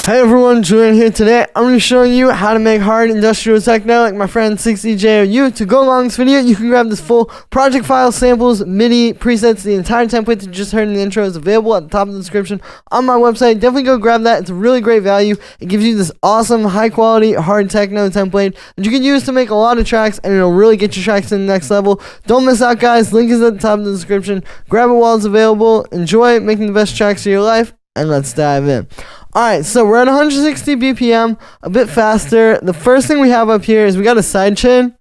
Hey everyone, Julian here. Today I'm going to be showing you how to make hard industrial techno like my friend 60JOU. To go along this video, you can grab this full project file, samples, MIDI, presets. The entire template that you just heard in the intro is available at the top of the description on my website. Definitely go grab that. It's a really great value. It gives you this awesome, high quality, hard techno template that you can use to make a lot of tracks, and it'll really get your tracks to the next level. Don't miss out, guys. Link is at the top of the description. Grab it while it's available. Enjoy making the best tracks of your life, and let's dive in. Alright, so we're at 160 BPM, a bit faster. The first thing we have up here is we got a sidechain,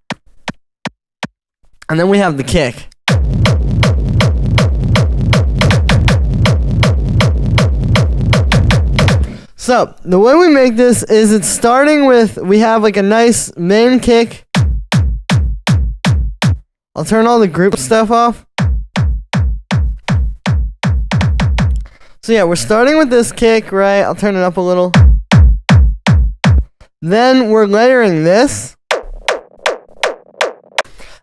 and then we have the kick. So, the way we make this is it's starting with, we have like a nice main kick. I'll turn all the group stuff off. So yeah, we're starting with this kick, right? I'll turn it up a little. Then we're layering this.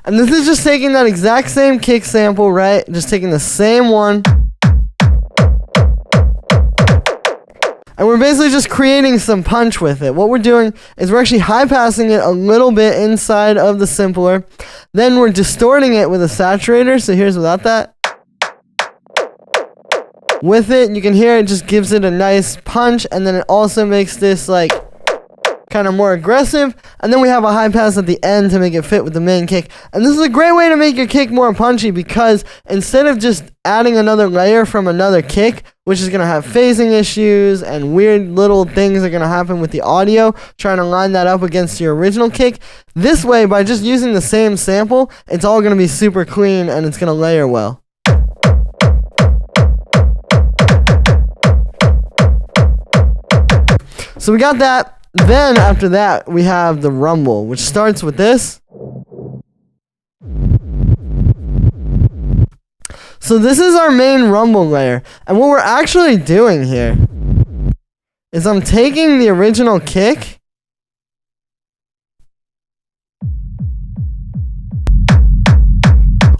And this is just taking that exact same kick sample, right? Just taking the same one. And we're basically just creating some punch with it. What we're doing is we're actually high passing it a little bit inside of the simpler. Then we're distorting it with a saturator. So here's without that. With it, you can hear it just gives it a nice punch, and then it also makes this like kind of more aggressive. And then we have a high pass at the end to make it fit with the main kick. And this is a great way to make your kick more punchy, because instead of just adding another layer from another kick, which is going to have phasing issues and weird little things are going to happen with the audio, trying to line that up against your original kick, this way, by just using the same sample, it's all going to be super clean and it's going to layer well. So we got that. Then after that, we have the rumble, which starts with this. So this is our main rumble layer. And what we're actually doing here is I'm taking the original kick,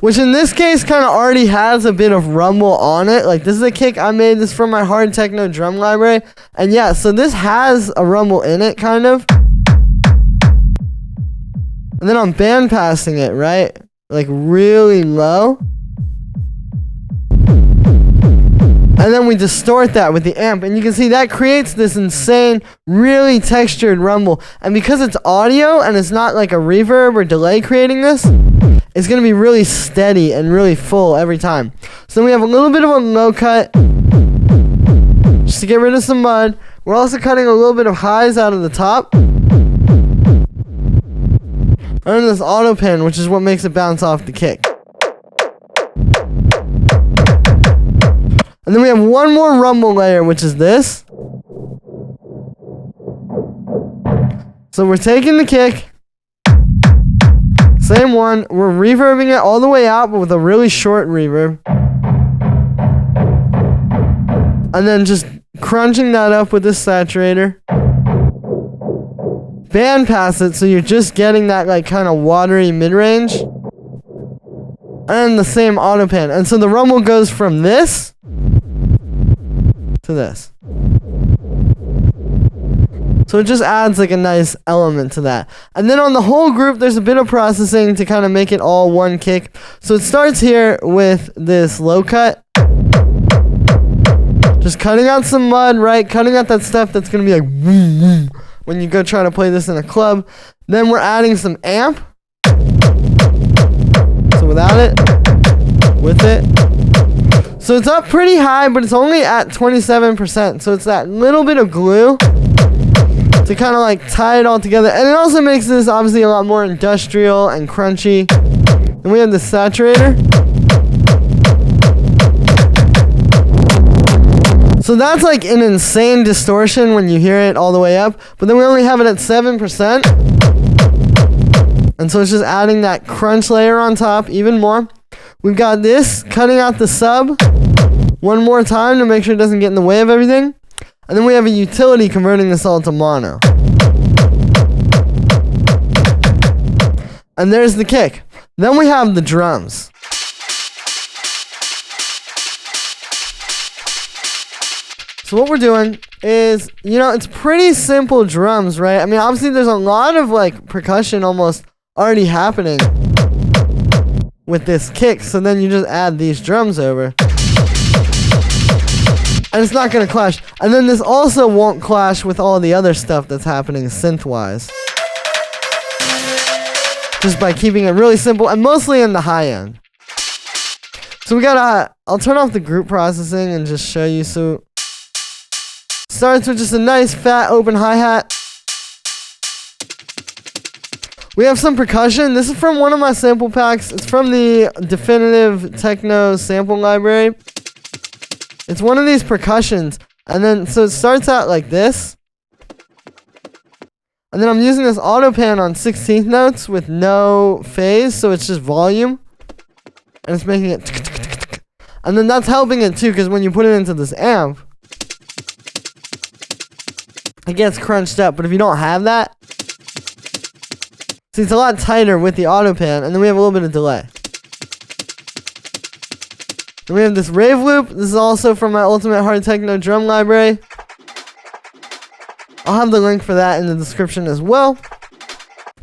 which in this case kind of already has a bit of rumble on it. Like, this is a kick I made this from my hard techno drum library. And yeah, so this has a rumble in it, kind of. And then I'm band passing it, right? Like really low. And then we distort that with the amp. And you can see that creates this insane, really textured rumble. And because it's audio and it's not like a reverb or delay creating this, it's going to be really steady and really full every time. So then we have a little bit of a low cut, just to get rid of some mud. We're also cutting a little bit of highs out of the top. And then this auto pin, which is what makes it bounce off the kick. And then we have one more rumble layer, which is this. So we're taking the kick. Same one, we're reverbing it all the way out, but with a really short reverb. And then just crunching that up with this saturator. Band pass it, so you're just getting that like kind of watery mid-range. And the same auto pan. And so the rumble goes from this to this. So it just adds like a nice element to that. And then on the whole group, there's a bit of processing to kind of make it all one kick. So it starts here with this low cut. Just cutting out some mud, right? Cutting out that stuff that's going to be like woo, woo, when you go try to play this in a club. Then we're adding some amp. So without it, with it. So it's up pretty high, but it's only at 27%. So it's that little bit of glue to kind of like tie it all together. And it also makes this obviously a lot more industrial and crunchy. Then we have the saturator. So that's like an insane distortion when you hear it all the way up. But then we only have it at 7%. And so it's just adding that crunch layer on top even more. We've got this, cutting out the sub one more time to make sure it doesn't get in the way of everything. And then we have a utility converting this all to mono. And there's the kick. Then we have the drums. So what we're doing is, you know, it's pretty simple drums, right? I mean, obviously there's a lot of like percussion almost already happening with this kick, so then you just add these drums over. And it's not gonna clash. And then this also won't clash with all the other stuff that's happening synth-wise. Just by keeping it really simple and mostly in the high end. So we got I'll turn off the group processing and just show you. So starts with just a nice fat open hi-hat. We have some percussion. This is from one of my sample packs. It's from the Definitive Techno sample library. It's one of these percussions. And then, so it starts out like this. And then I'm using this auto pan on 16th notes with no phase. So it's just volume. And it's making it. And then that's helping it too, because when you put it into this amp, it gets crunched up. But if you don't have that, see, it's a lot tighter with the auto pan, and then we have a little bit of delay. Then we have this rave loop. This is also from my Ultimate Hard Techno drum library. I'll have the link for that in the description as well.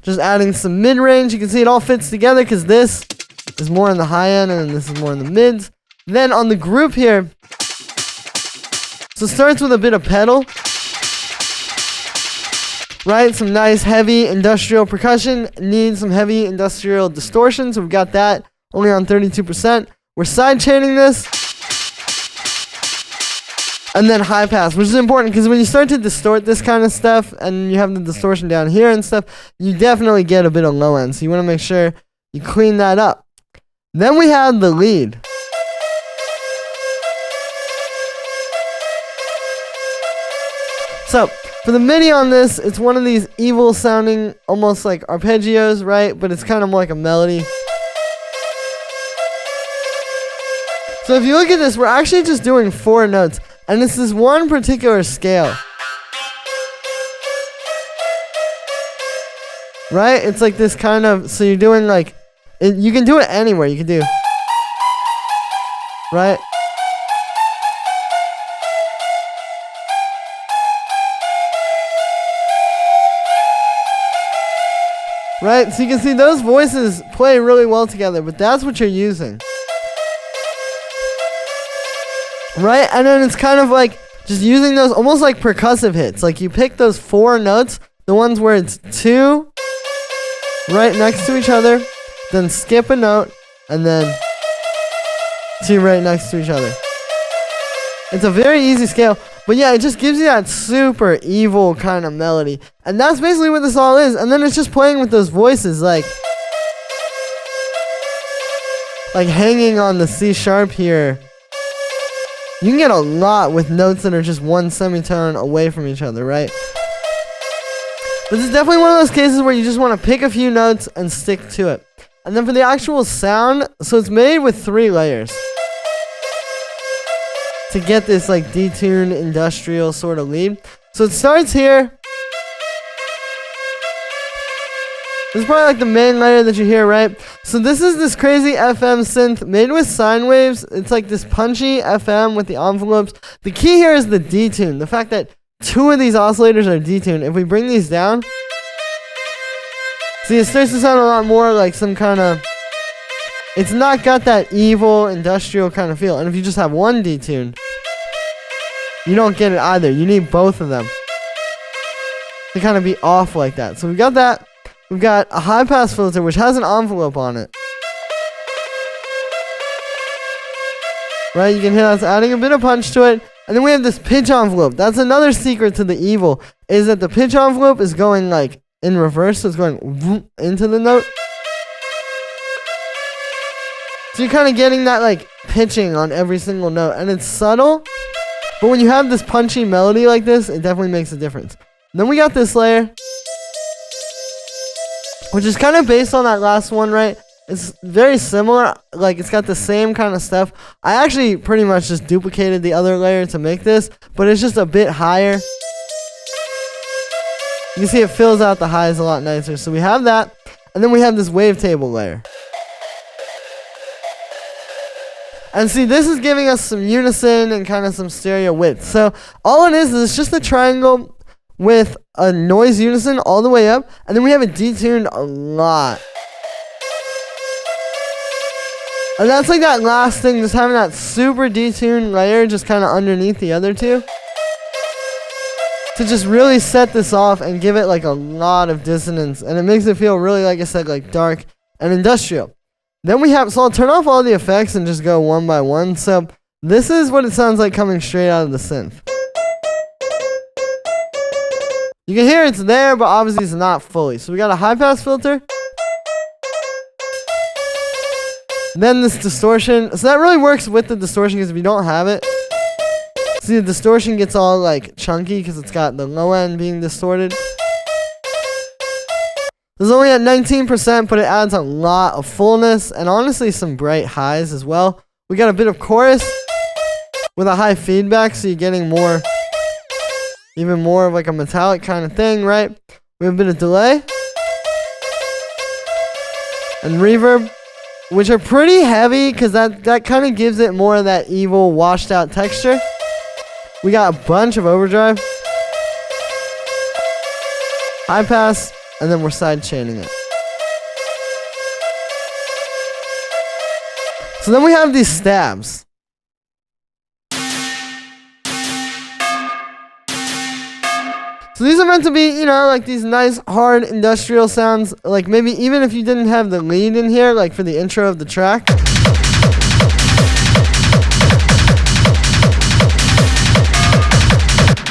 Just adding some mid-range. You can see it all fits together because this is more in the high end and this is more in the mids. Then on the group here, so it starts with a bit of pedal. Right, some nice heavy industrial percussion. Needs some heavy industrial distortion, so we've got that only on 32%. We're side chaining this. And then high pass, which is important because when you start to distort this kind of stuff and you have the distortion down here and stuff, you definitely get a bit of low end. So you want to make sure you clean that up. Then we have the lead. So for the MIDI on this, it's one of these evil sounding, almost like arpeggios, right? But it's kind of more like a melody. So if you look at this, we're actually just doing 4 notes. And it's this one particular scale. Right? It's like this kind of, so you're doing like, you can do it anywhere. You can do, right? Right? So you can see those voices play really well together, but that's what you're using. Right? And then it's kind of like just using those almost like percussive hits. Like you pick those 4 notes, the ones where it's 2 right next to each other, then skip a note, and then 2 right next to each other. It's a very easy scale, but yeah, it just gives you that super evil kind of melody. And that's basically what this all is. And then it's just playing with those voices, like hanging on the C sharp here. You can get a lot with notes that are just one semitone away from each other, right? But this is definitely one of those cases where you just want to pick a few notes and stick to it. And then for the actual sound, so it's made with 3 layers. To get this like detuned industrial sort of lead. So it starts here. This is probably like the main layer that you hear, right? So this is this crazy FM synth made with sine waves. It's like this punchy FM with the envelopes. The key here is the detune. The fact that 2 of these oscillators are detuned. If we bring these down, see, it starts to sound a lot more like some kind of, it's not got that evil industrial kind of feel. And if you just have one detuned, you don't get it either. You need both of them to kind of be off like that. So we got that. We've got a high pass filter which has an envelope on it. Right, you can hear that's adding a bit of punch to it. And then we have this pitch envelope. That's another secret to the evil, is that the pitch envelope is going like in reverse, so it's going whoop into the note. So you're kind of getting that like pitching on every single note, and it's subtle. But when you have this punchy melody like this, it definitely makes a difference. Then we got this layer, which is kind of based on that last one, right? It's very similar, like it's got the same kind of stuff. I actually pretty much just duplicated the other layer to make this, but it's just a bit higher. You can see it fills out the highs a lot nicer. So we have that, and then we have this wavetable layer. And see, this is giving us some unison and kind of some stereo width. So all it is it's just a triangle with a noise unison all the way up, and then we have it detuned a lot. And that's like that last thing, just having that super detuned layer just kind of underneath the other two, to just really set this off and give it like a lot of dissonance, and it makes it feel really, like I said, like dark and industrial. Then we have, so I'll turn off all the effects and just go one by one. So this is what it sounds like coming straight out of the synth. You can hear it's there, but obviously it's not fully. So we got a high pass filter. Then this distortion. So that really works with the distortion, because if you don't have it, see, the distortion gets all like chunky because it's got the low end being distorted. It's only at 19%, but it adds a lot of fullness and honestly some bright highs as well. We got a bit of chorus with a high feedback, so you're getting more, even more of like a metallic kind of thing, right? We have a bit of delay and reverb, which are pretty heavy because that kind of gives it more of that evil washed out texture. We got a bunch of overdrive, high pass, and then we're side chaining it. So then we have these stabs. So these are meant to be, you know, like these nice hard industrial sounds, like maybe even if you didn't have the lead in here, like for the intro of the track.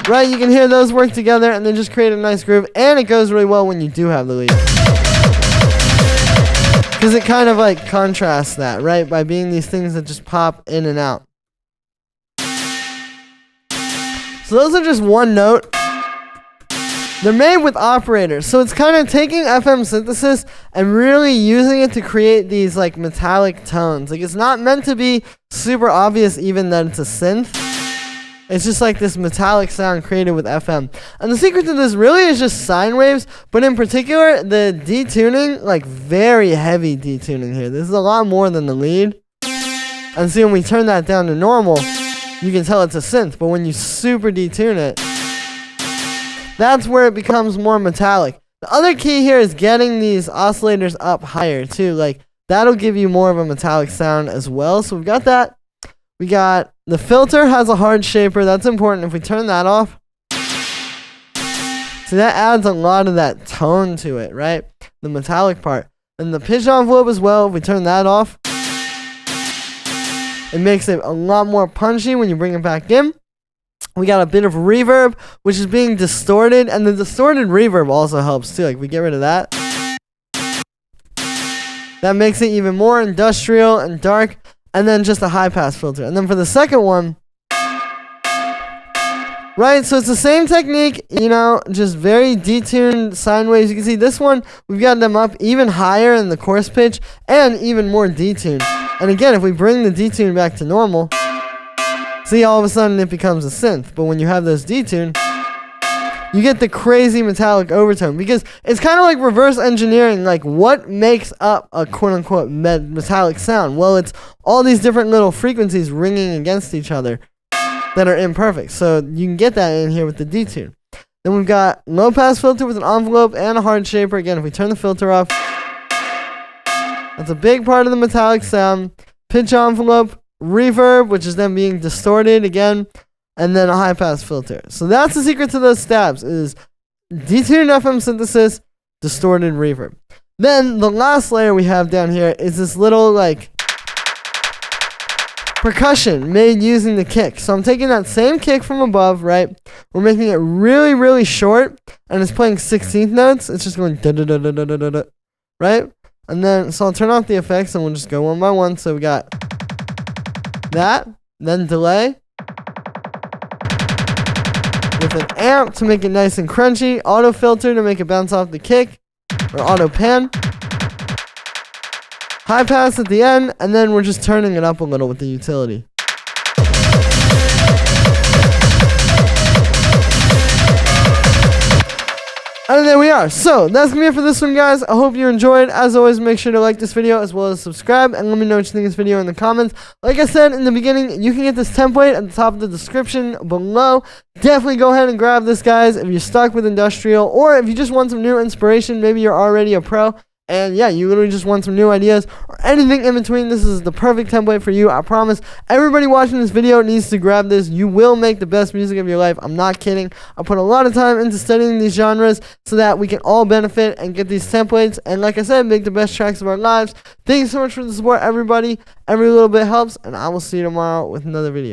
Right, you can hear those work together and then just create a nice groove, and it goes really well when you do have the lead, because it kind of like contrasts that, right, by being these things that just pop in and out. So those are just one note. They're made with operators, so it's kind of taking FM synthesis and really using it to create these like metallic tones. Like, it's not meant to be super obvious even that it's a synth. It's just like this metallic sound created with FM. And the secret to this really is just sine waves, but in particular, the detuning, like very heavy detuning here. This is a lot more than the lead. And see, when we turn that down to normal, you can tell it's a synth, but when you super detune it, that's where it becomes more metallic. The other key here is getting these oscillators up higher too. Like, that'll give you more of a metallic sound as well. So we've got that. We got the filter has a hard shaper. That's important. If we turn that off, so that adds a lot of that tone to it, right? The metallic part. And the pitch envelope as well, if we turn that off, it makes it a lot more punchy when you bring it back in. We got a bit of reverb, which is being distorted, and the distorted reverb also helps too. Like, we get rid of that. That makes it even more industrial and dark. And then just a high pass filter. And then for the second one, right, so it's the same technique, you know, just very detuned sine waves. You can see this one, we've got them up even higher in the chorus pitch and even more detuned. And again, if we bring the detune back to normal, see, all of a sudden it becomes a synth. But when you have those detuned, you get the crazy metallic overtone, because it's kind of like reverse engineering, like what makes up a quote-unquote metallic sound. Well, it's all these different little frequencies ringing against each other that are imperfect. So you can get that in here with the detune. Then we've got low pass filter with an envelope and a hard shaper. Again, if we turn the filter off, that's a big part of the metallic sound. Pitch envelope, reverb, which is then being distorted again, and then a high pass filter. So that's the secret to those stabs, is detuned FM synthesis, distorted reverb. Then the last layer we have down here is this little like percussion made using the kick. So I'm taking that same kick from above, right? We're making it really, really short, and it's playing 16th notes. It's just going da da da da da da da, right? And then, so I'll turn off the effects and we'll just go one by one. So we got that, then delay, with an amp to make it nice and crunchy, auto filter to make it bounce off the kick, or auto pan, high pass at the end, and then we're just turning it up a little with the utility. And then we yeah, so that's gonna be it for this one, guys. I hope you enjoyed. As always, make sure to like this video as well as subscribe, and let me know what you think of this video in the comments. Like I said in the beginning, you can get this template at the top of the description below. Definitely go ahead and grab this, guys, if you're stuck with industrial, or if you just want some new inspiration. Maybe you're already a pro, and yeah, you literally just want some new ideas or anything in between. This is the perfect template for you. I promise everybody watching this video needs to grab this. You will make the best music of your life. I'm not kidding. I put a lot of time into studying these genres so that we can all benefit and get these templates, and like I said, make the best tracks of our lives. Thanks so much for the support, everybody. Every little bit helps, and I will see you tomorrow with another video.